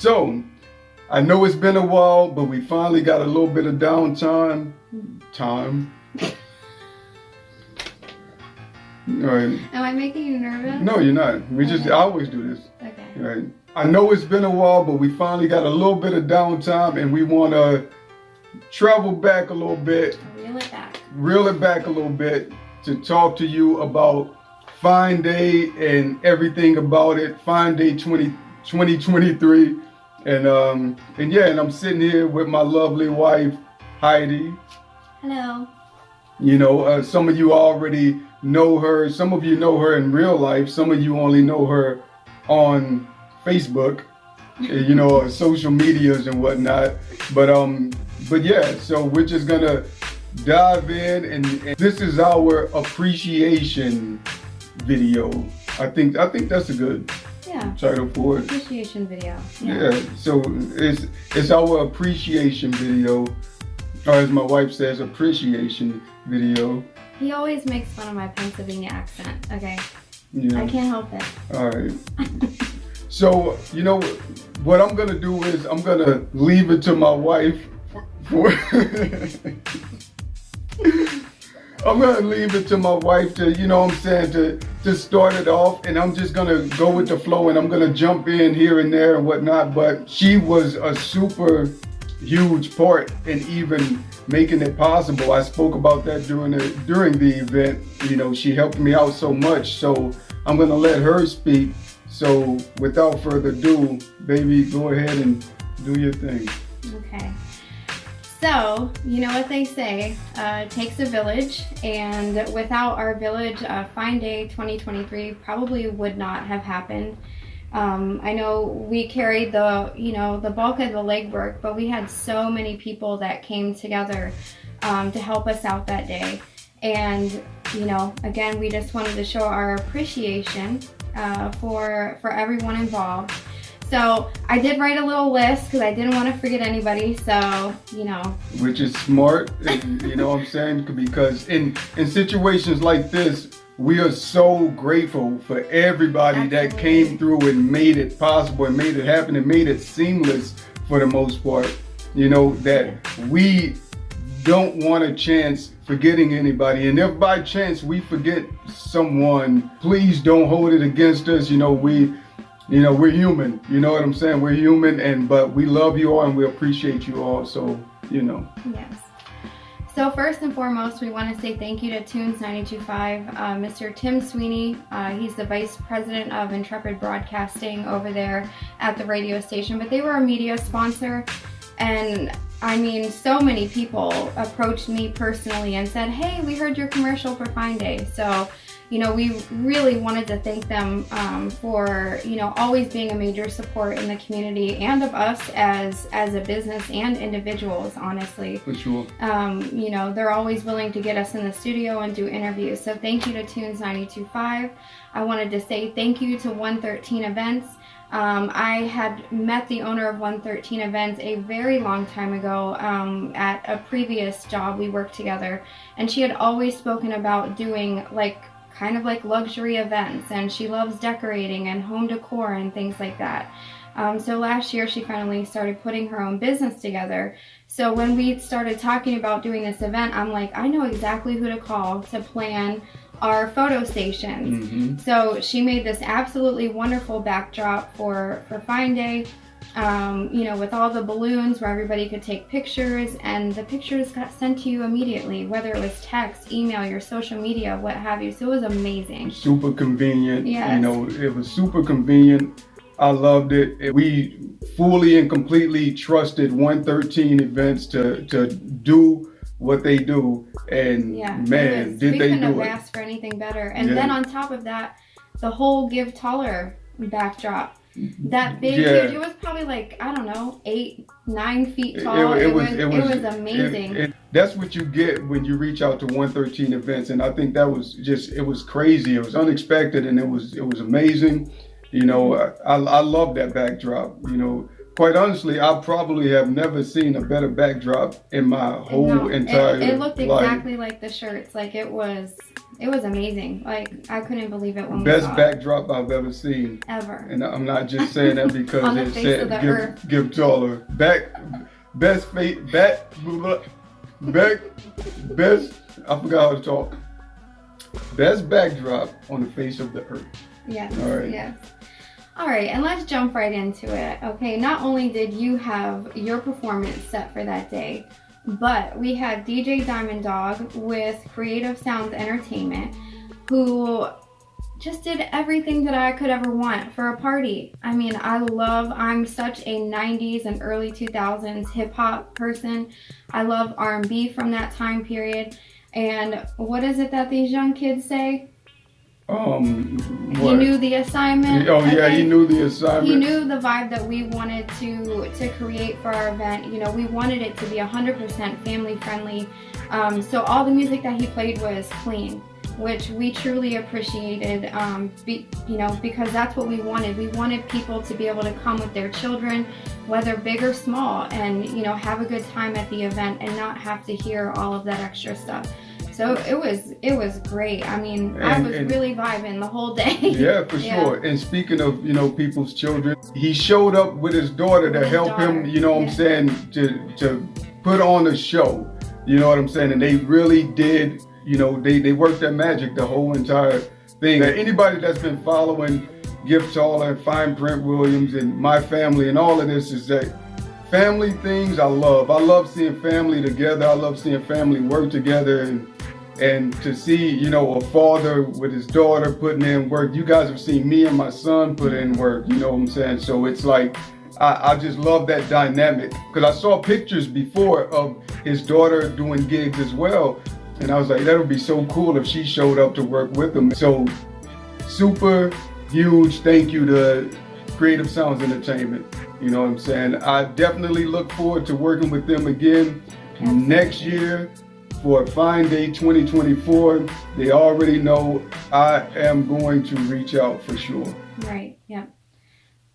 So, I know it's been a while, but we finally got a little bit of downtime. Right. Am I making you nervous? No, you're not. I always do this. Okay. Right. I know it's been a while, but we finally got a little bit of downtime, and we want to travel back a little bit. Reel it back a little bit to talk to you about F.Y.N.E Day and everything about it. F.Y.N.E Day 2023. And I'm sitting here with my lovely wife, Heidi. Hello. You know, some of you already know her. Some of you know her in real life. Some of you only know her on Facebook, you know, social medias and whatnot. But yeah, so we're just gonna dive in, and this is our appreciation video. I think that's a good title for it. Appreciation video. Yeah. So it's our appreciation video, or as my wife says, appreciation video. He always makes fun of my Pennsylvania accent. Okay. Yeah. I can't help it. All right. So you know what I'm gonna do is I'm gonna leave it to my wife I'm gonna leave it to my wife to, you know what I'm saying, to start it off, and I'm just gonna go with the flow, and I'm gonna jump in here and there and whatnot. But she was a super huge part in even making it possible. I spoke about that during the event. You know, she helped me out so much, so I'm gonna let her speak. So without further ado, baby, go ahead and do your thing. Okay. So, you know what they say, it takes a village, and without our village, F.Y.N.E Day 2023 probably would not have happened. I know we carried the bulk of the legwork, but we had so many people that came together to help us out that day. And, you know, again, we just wanted to show our appreciation for everyone involved. So I did write a little list because I didn't want to forget anybody, so, you know. Which is smart, you know what I'm saying? Because in situations like this, we are so grateful for everybody that came through and made it possible and made it happen and made it seamless for the most part. You know, that we don't want a chance forgetting anybody. And if by chance we forget someone, please don't hold it against us. You know, we're human. You know what I'm saying? We're human, but we love you all and we appreciate you all. So, you know. Yes. So first and foremost, we want to say thank you to Tunes 92.5, Mr. Tim Sweeney. He's the Vice President of Intrepid Broadcasting over there at the radio station, but they were a media sponsor. And I mean, so many people approached me personally and said, hey, we heard your commercial for F.Y.N.E Day. So, you know, we really wanted to thank them for, you know, always being a major support in the community and of us as a business and individuals, honestly. For sure. You know, they're always willing to get us in the studio and do interviews. So thank you to Tunes 92.5. I wanted to say thank you to 113 Events. I had met the owner of 113 Events a very long time ago at a previous job. We worked together, and she had always spoken about doing kind of like luxury events, and she loves decorating and home decor and things like that. So last year she finally started putting her own business together. So when we started talking about doing this event, I'm like, I know exactly who to call to plan our photo stations. Mm-hmm. So she made this absolutely wonderful backdrop for F.Y.N.E Day, you know, with all the balloons where everybody could take pictures, and the pictures got sent to you immediately, whether it was text, email, your social media, what have you. So it was amazing. Super convenient. Yes. You know, it was super convenient. I loved it. We fully and completely trusted 113 Events to do what they do, and man, did they do it. We couldn't have asked for anything better. And then on top of that, the whole Give Taller backdrop. That big, huge, it was probably like, I don't know, 8-9 feet tall. It was amazing. That's what you get when you reach out to 113 Events, and I think that was just, it was crazy. It was unexpected, and it was amazing. You know, I love that backdrop. You know, quite honestly, I probably have never seen a better backdrop in my whole entire life. It looked exactly like the shirts. Like it was amazing. Like I couldn't believe it when we saw Best backdrop I've ever seen. Ever. And I'm not just saying that because On the it face said of the earth. give taller. Best, I forgot how to talk. Best backdrop on the face of the earth. Yes. All right. Yes. All right, and let's jump right into it. Okay, not only did you have your performance set for that day, but we had DJ Diamond Dog with Creative Sounds Entertainment, who just did everything that I could ever want for a party. I mean, I'm such a 90s and early 2000s hip hop person. I love R&B from that time period. And what is it that these young kids say? He knew the assignment. Oh yeah, he knew the assignment. He knew the vibe that we wanted to create for our event. You know, we wanted it to be 100% family friendly. So all the music that he played was clean, which we truly appreciated. Because that's what we wanted. We wanted people to be able to come with their children, whether big or small, and have a good time at the event and not have to hear all of that extra stuff. So it was great. I mean, I was really vibing the whole day. Yeah, for sure. And speaking of, people's children, he showed up with his daughter to help him, what I'm saying, to put on a show. You know what I'm saying? And they really did, they worked their magic the whole entire thing. Anybody that's been following Gift Taller, Fine Print Williams, and my family and all of this is that family things I love. I love seeing family together. I love seeing family work together and to see, a father with his daughter putting in work. You guys have seen me and my son put in work, you know what I'm saying? So it's like, I just love that dynamic because I saw pictures before of his daughter doing gigs as well. And I was like, that would be so cool if she showed up to work with him. So super huge thank you to Creative Sounds Entertainment. You know what I'm saying? I definitely look forward to working with them again next year for F.Y.N.E Day 2024. They already know I am going to reach out for sure. Right, yeah.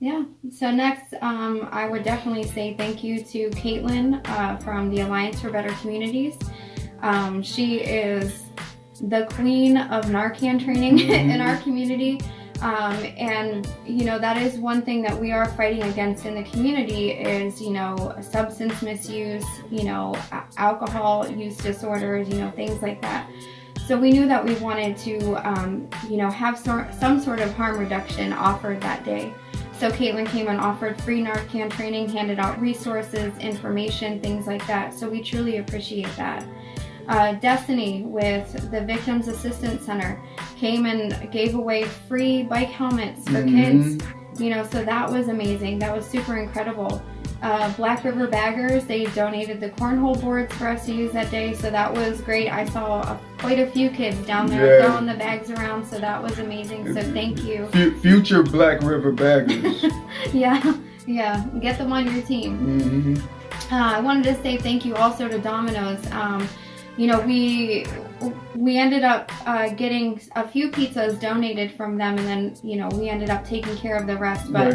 Yeah, so next I would definitely say thank you to Caitlin from the Alliance for Better Communities. She is the queen of Narcan training in our community. And that is one thing that we are fighting against in the community is, substance misuse, alcohol use disorders, things like that. So we knew that we wanted to, have some sort of harm reduction offered that day. So Caitlin came and offered free Narcan training, handed out resources, information, things like that. So we truly appreciate that. Destiny with the Victims Assistance Center came and gave away free bike helmets for kids, so that was amazing. That was super incredible. Black River Baggers, they donated the cornhole boards for us to use that day, so that was great. I saw quite a few kids down there throwing the bags around, so that was amazing, so thank you. Future Black River Baggers. Yeah, get them on your team. I wanted to say thank you also to Dominos. We ended up getting a few pizzas donated from them, and then, we ended up taking care of the rest. But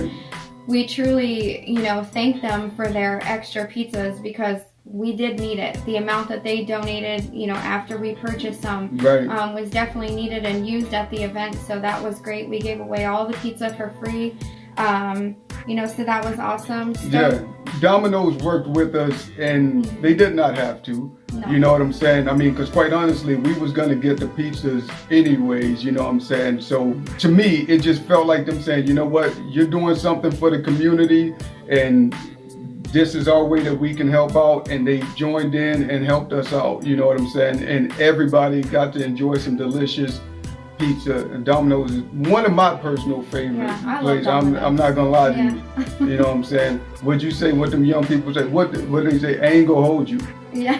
we truly, thank them for their extra pizzas because we did need it. The amount that they donated, after we purchased some, was definitely needed and used at the event. So that was great. We gave away all the pizza for free. So that was awesome. Domino's worked with us and they did not have to. No. You know what I'm saying? I mean, because quite honestly, we was going to get the pizzas anyways, you know what I'm saying? So to me, it just felt like them saying, you know what, you're doing something for the community and this is our way that we can help out. And they joined in and helped us out, you know what I'm saying? And everybody got to enjoy some delicious pizza. And Domino's is one of my personal favorite places. I'm not gonna lie to you. You know what I'm saying? What'd you say? What them young people say? What they say? I ain't gonna hold you. Yeah.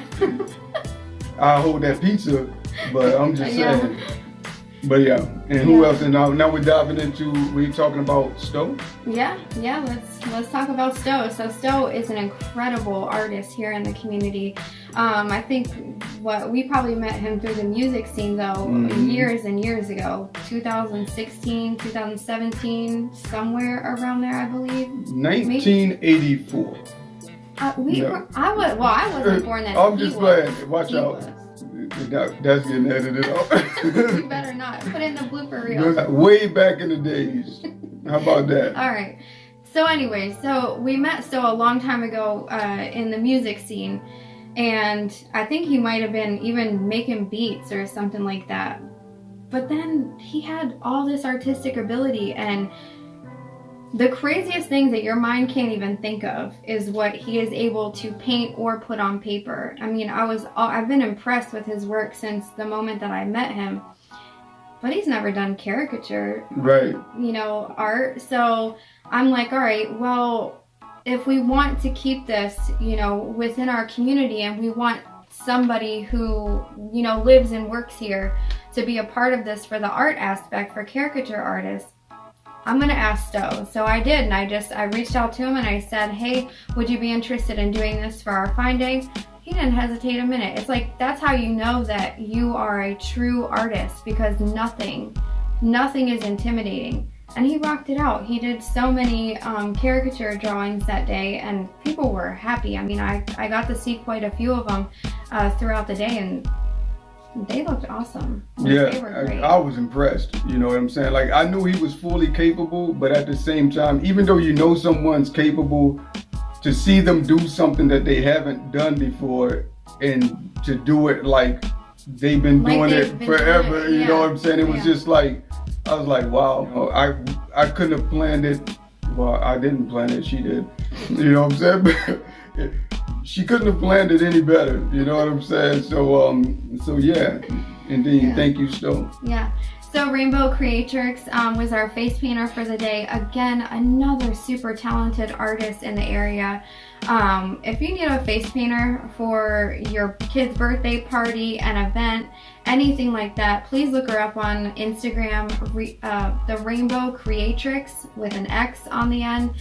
I hold that pizza, but I'm just saying. But and who else? And now we're diving into. We talking about Stow? Yeah. Let's talk about Stow. So Stow is an incredible artist here in the community. I think we probably met him through the music scene though, years and years ago. 2016, 2017, somewhere around there, I believe. 1984. I wasn't born then. I'm just playing. Watch out. That's getting edited off. You better not. Put in the blooper reel. Way back in the days. How about that? All right. So anyway, so we met Stow a long time ago in the music scene. And I think he might have been even making beats or something like that. But then he had all this artistic ability, and the craziest things that your mind can't even think of is what he is able to paint or put on paper. I mean, I've been impressed with his work since the moment that I met him, but he's never done caricature, right? Art. So I'm like, all right, well, if we want to keep this, within our community, and we want somebody who, lives and works here to be a part of this for the art aspect for caricature artists, I'm going to ask Stow. So I did, and I reached out to him and I said, hey, would you be interested in doing this for our F.Y.N.E Day? He didn't hesitate a minute. It's like, that's how you know that you are a true artist, because nothing is intimidating. And he rocked it out. He did so many caricature drawings that day, and people were happy. I mean, I got to see quite a few of them throughout the day, and they looked awesome. Yeah, they were great. I was impressed. You know what I'm saying? Like, I knew he was fully capable, but at the same time, even though someone's capable, to see them do something that they haven't done before, and to do it like they've been doing it forever, you know what I'm saying? It was just like, I was like, wow. I couldn't have planned it. Well, I didn't plan it. She did. You know what I'm saying? She couldn't have planned it any better. You know what I'm saying? So yeah, indeed. Yeah. Thank you, Stow. Yeah. So Rainbow Creatrix was our face painter for the day. Again, another super talented artist in the area. If you need a face painter for your kid's birthday party, an event, anything like that, please look her up on Instagram, the Rainbow Creatrix with an X on the end.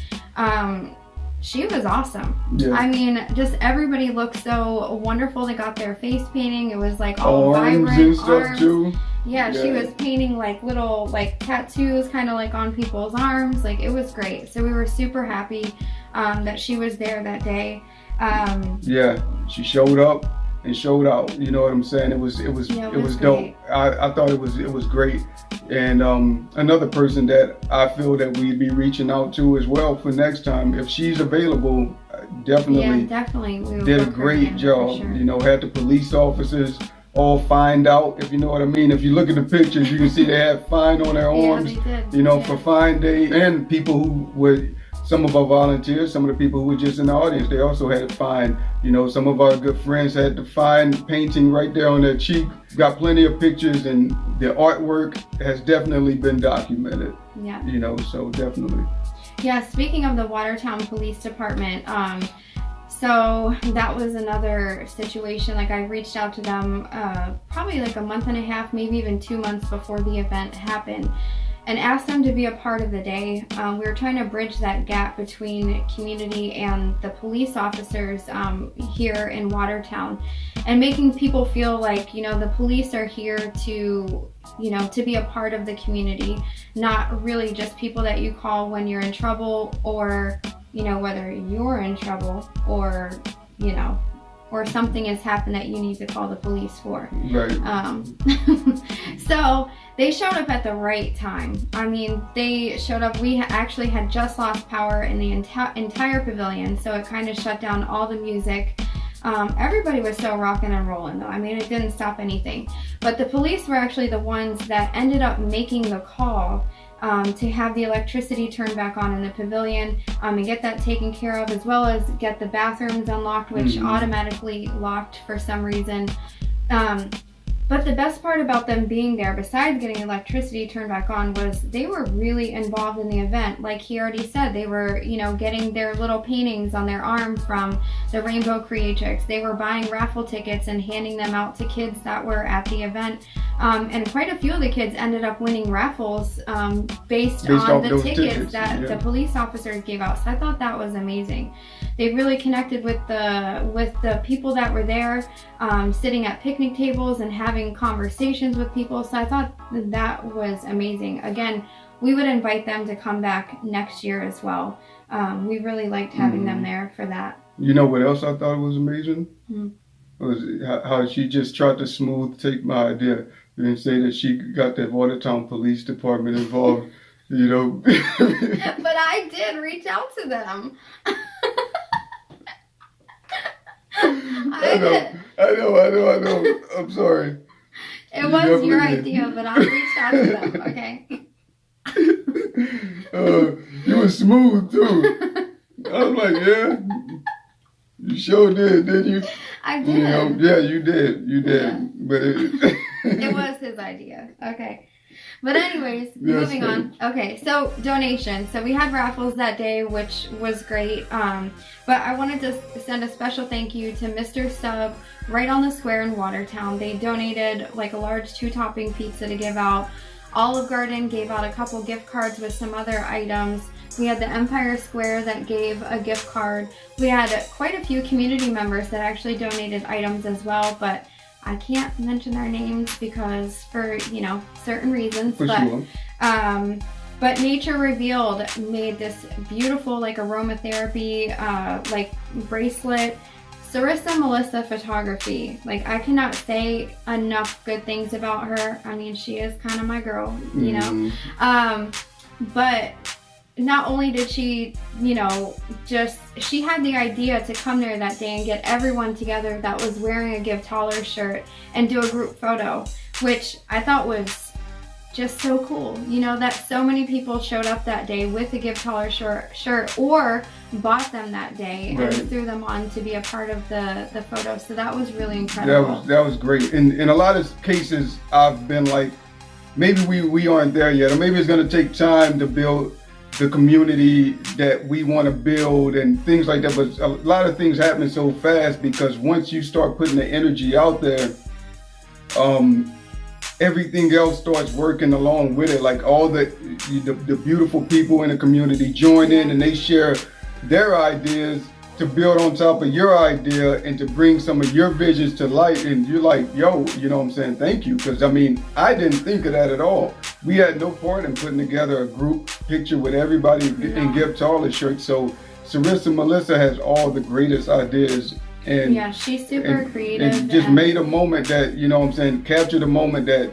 She was awesome. Yeah. I mean, just everybody looked so wonderful. They got their face painting. It was like all vibrant and stuff too. Yeah, she was painting like little tattoos kind of like on people's arms. Like, it was great. So we were super happy that she was there that day. Yeah, she showed up and showed out. You know what I'm saying? It was dope. I thought it was great. And another person that I feel that we'd be reaching out to as well for next time, if she's available, definitely did a great job. Sure. Had the police officers all F.Y.N.E out, if you know what I mean. If you look at the pictures, you can see they have F.Y.N.E on their arms, for F.Y.N.E Day. And people who were, some of our volunteers, some of the people who were just in the audience, they also had F.Y.N.E. Some of our good friends had the F.Y.N.E painting right there on their cheek. Got plenty of pictures, and the artwork has definitely been documented. Yeah. So definitely. Yeah, speaking of the Watertown Police Department, so that was another situation. Like, I reached out to them probably like a month and a half, maybe even 2 months before the event happened, and asked them to be a part of the day. We were trying to bridge that gap between community and the police officers here in Watertown, and making people feel like, the police are here to be a part of the community, not really just people that you call when you're in trouble, or whether you're in trouble or, or something has happened that you need to call the police for. Right. So they showed up at the right time. I mean, they showed up. We actually had just lost power in the entire pavilion, so it kind of shut down all the music. Everybody was so rocking and rolling though. I mean, it didn't stop anything. But the police were actually the ones that ended up making the call to have the electricity turned back on in the pavilion, and get that taken care of, as well as get the bathrooms unlocked, which automatically locked for some reason. But the best part about them being there, besides getting electricity turned back on, was they were really involved in the event. Like he already said, they were, getting their little paintings on their arm from the Rainbow Creatrix. They were buying raffle tickets and handing them out to kids that were at the event. And quite a few of the kids ended up winning raffles based off on the those tickets that the police officers gave out. So I thought that was amazing. They really connected with the people that were there, sitting at picnic tables and having conversations with people. So I thought that was amazing. Again, we would invite them to come back next year as well. We really liked having them there for that. You know what else I thought was amazing? Was how she just tried to take my idea and say that she got the Watertown Police Department involved, you know. But I did reach out to them. I know. I'm sorry. It was your idea, but I reached out to them, okay? You were smooth, too. I was like, yeah. You sure did, didn't you? I did. You know, yeah, you did. Yeah. But it was his idea. Okay. But anyways, moving on. Okay, so donations. So we had raffles that day, which was great. But I wanted to send a special thank you to Mr. Sub right on the square in Watertown. They donated like a large 2-topping pizza to give out. Olive Garden gave out a couple gift cards with some other items. We had the Empire Square that gave a gift card. We had quite a few community members that actually donated items as well, but I can't mention their names because for, certain reasons. Sure. But Nature Revealed made this beautiful aromatherapy bracelet. Sarissa Melissa Photography. I cannot say enough good things about her. I mean, she is kind of my girl, you know. But not only did she, she had the idea to come there that day and get everyone together that was wearing a Give Taller shirt and do a group photo, which I thought was just so cool. That so many people showed up that day with a Give Taller shirt or bought them that day and threw them on to be a part of the photo. So that was really incredible. That was great. In a lot of cases, I've been like, maybe we aren't there yet, or maybe it's going to take time to build the community that we want to build and things like that. But a lot of things happen so fast because once you start putting the energy out there, everything else starts working along with it. Like all the beautiful people in the community join in and they share their ideas to build on top of your idea and to bring some of your visions to light. And you're like, yo, you know what I'm saying? Thank you. Because I mean, I didn't think of that at all. We had no part in putting together a group picture with everybody in Give Taller shirts. So Sarissa Melissa has all the greatest ideas. And yeah, she's super creative. And just made a moment that, you know what I'm saying, captured a moment that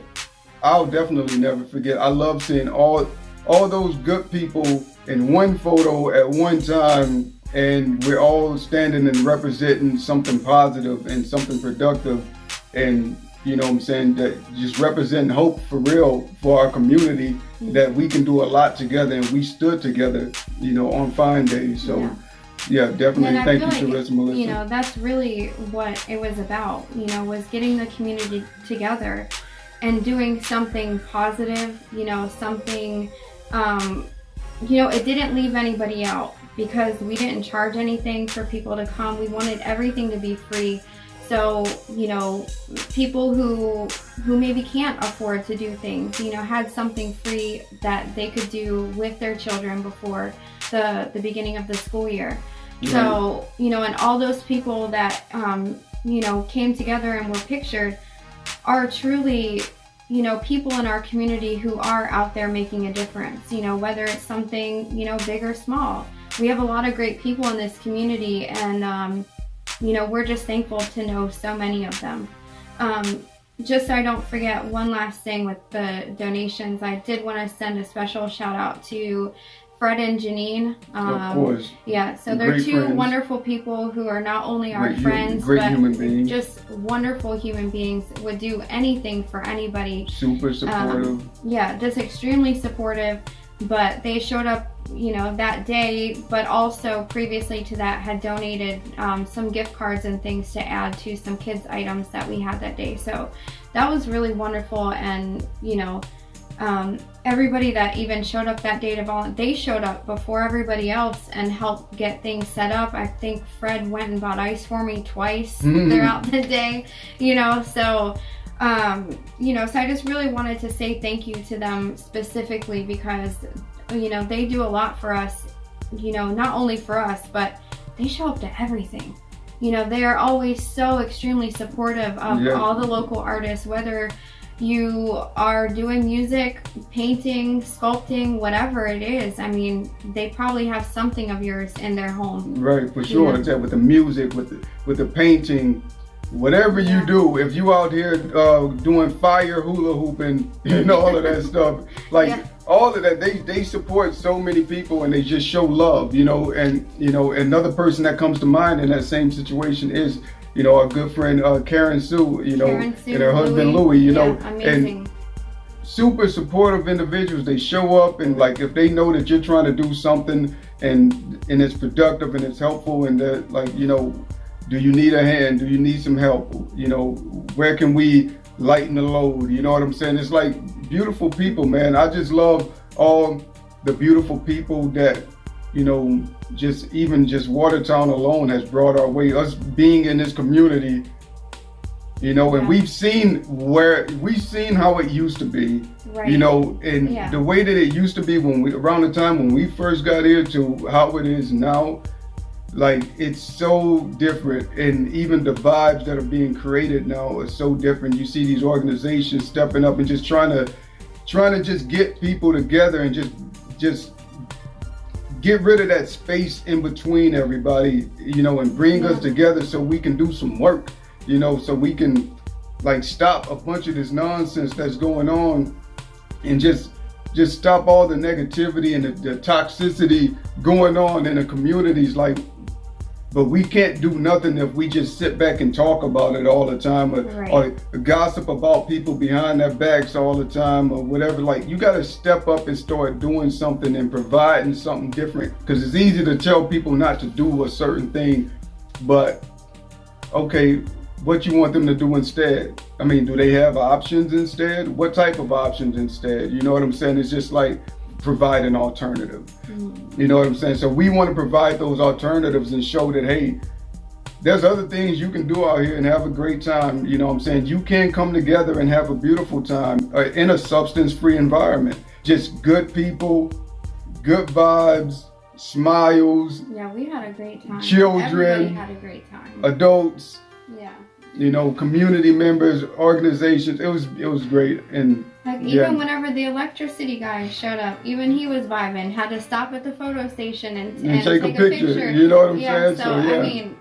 I'll definitely never forget. I love seeing all those good people in one photo at one time, and we're all standing and representing something positive and something productive, and you know what I'm saying, that just representing hope for real for our community, that we can do a lot together, and we stood together, on fine days. So yeah, definitely thank you, Sarissa Melissa. That's really what it was about, was getting the community together and doing something positive, something, it didn't leave anybody out because we didn't charge anything for people to come. We wanted everything to be free. So, people who maybe can't afford to do things, had something free that they could do with their children before the beginning of the school year. Right. So, and all those people that, came together and were pictured are truly, people in our community who are out there making a difference, whether it's something, big or small. We have a lot of great people in this community, and, we're just thankful to know so many of them. Just so I don't forget, one last thing with the donations, I did want to send a special shout out to F.Y.N.E and Jeanine. Of course. Yeah, so they're great two friends. Wonderful people who are not only our friends, but human beings. Just wonderful human beings, would do anything for anybody. Super supportive. Just extremely supportive. But they showed up, that day, but also previously to that had donated some gift cards and things to add to some kids' items that we had that day. So that was really wonderful, and everybody that even showed up that day to volunteer, they showed up before everybody else and helped get things set up. I think Fred went and bought ice for me twice throughout the day, so You know, so I just really wanted to say thank you to them specifically because, you know, they do a lot for us, you know, not only for us, but they show up to everything. You know, they are always so extremely supportive of all the local artists, whether you are doing music, painting, sculpting, whatever it is. I mean, they probably have something of yours in their home. Right, for sure. Yeah. With the music, with the painting, whatever you do, if you out here doing fire hula hooping and all of that stuff, like all of that, they support so many people and they just show love, you know. And you know, another person that comes to mind in that same situation is, you know, our good friend Karensue, you know, and her husband Louie, you know, amazing. And super supportive individuals. They show up and like if they know that you're trying to do something and it's productive and it's helpful and that, like, you know, do you need a hand? Do you need some help? You know, where can we lighten the load? You know what I'm saying? It's like beautiful people, man. I just love all the beautiful people that, you know, just Watertown alone has brought our way. Us being in this community, you know, and we've seen how it used to be, you know, and the way that it used to be around the time when we first got here to how it is now. Like, it's so different, and even the vibes that are being created now are so different. You see these organizations stepping up and just trying to just get people together and just get rid of that space in between everybody, you know, and bring us together so we can do some work, you know, so we can like stop a bunch of this nonsense that's going on and just stop all the negativity and the toxicity going on in the communities. Like, but we can't do nothing if we just sit back and talk about it all the time or gossip about people behind their backs all the time or whatever. Like, you got to step up and start doing something and providing something different, because it's easy to tell people not to do a certain thing, but okay, what you want them to do instead? I mean, do they have options instead? What type of options instead? You know what I'm saying? It's just like provide an alternative. You know what I'm saying? So we want to provide those alternatives and show that, hey, there's other things you can do out here and have a great time. You know what I'm saying? You can come together and have a beautiful time in a substance-free environment. Just good people, good vibes, smiles. Yeah, we had a great time. Children. Everybody had a great time. Adults. Yeah. You know, community members, organizations. It was great. And like even whenever the electricity guy showed up, even he was vibing. Had to stop at the photo station and take a picture. You know what I'm saying? So I mean,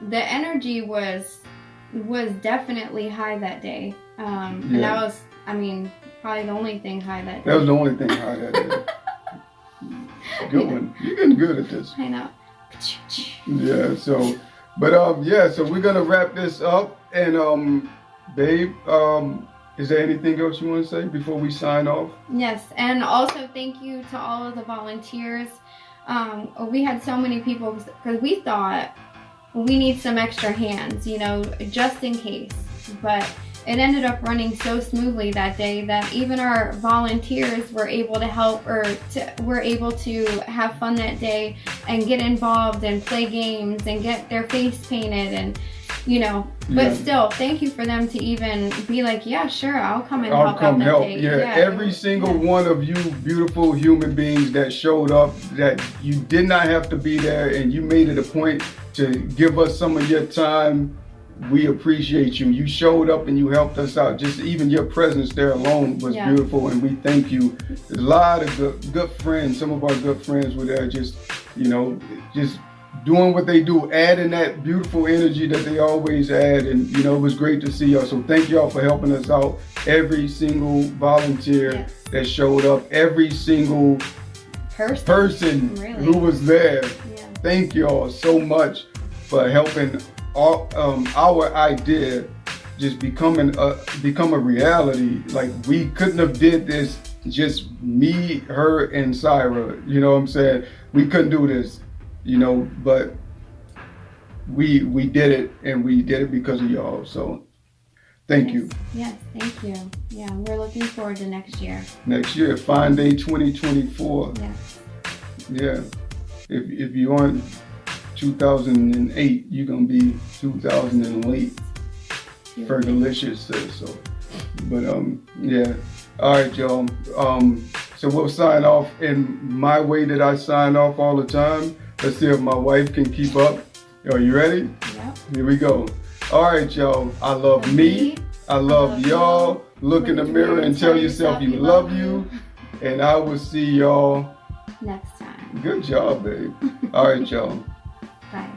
the energy was definitely high that day. And that was, I mean, probably the only thing high that day. That was the only thing high that day. Good one. You're getting good at this. I know. Yeah. So. But so we're gonna wrap this up, and babe, is there anything else you want to say before we sign off? Yes, and also thank you to all of the volunteers. We had so many people because we thought we need some extra hands, you know, just in case. But it ended up running so smoothly that day that even our volunteers were able to help were able to have fun that day and get involved and play games and get their face painted and, you know, but still, thank you for them to even be like, yeah, sure, I'll come and help out that day. Yeah, every single one of you beautiful human beings that showed up, that you did not have to be there and you made it a point to give us some of your time. We appreciate you. You showed up and you helped us out. Just even your presence there alone was beautiful, and we thank you. There's a lot of good friends. Some of our good friends were there, just, you know, just doing what they do, adding that beautiful energy that they always add. And, you know, it was great to see y'all. So thank y'all for helping us out. Every single volunteer that showed up, every single person really who was there. Thank y'all so much for helping our idea just become a reality. Like, we couldn't have did this just me, her, and Syra. You know what I'm saying? We couldn't do this, you know, but we did it, and we did it because of y'all. So thank you. Yes, thank you. Yeah, we're looking forward to next year. Next year, F.Y.N.E. Day 2024. Yes. Yeah. If you aren't 2008, you're gonna be 2008. Fergalicious says so. But yeah. All right, y'all. So we'll sign off in my way that I sign off all the time. Let's see if my wife can keep up. Are you ready? Yep. Here we go. All right, y'all. I love me. I love y'all. Look in the mirror and tell yourself you love you. And I will see y'all next time. Good job, babe. All right, y'all. Bye.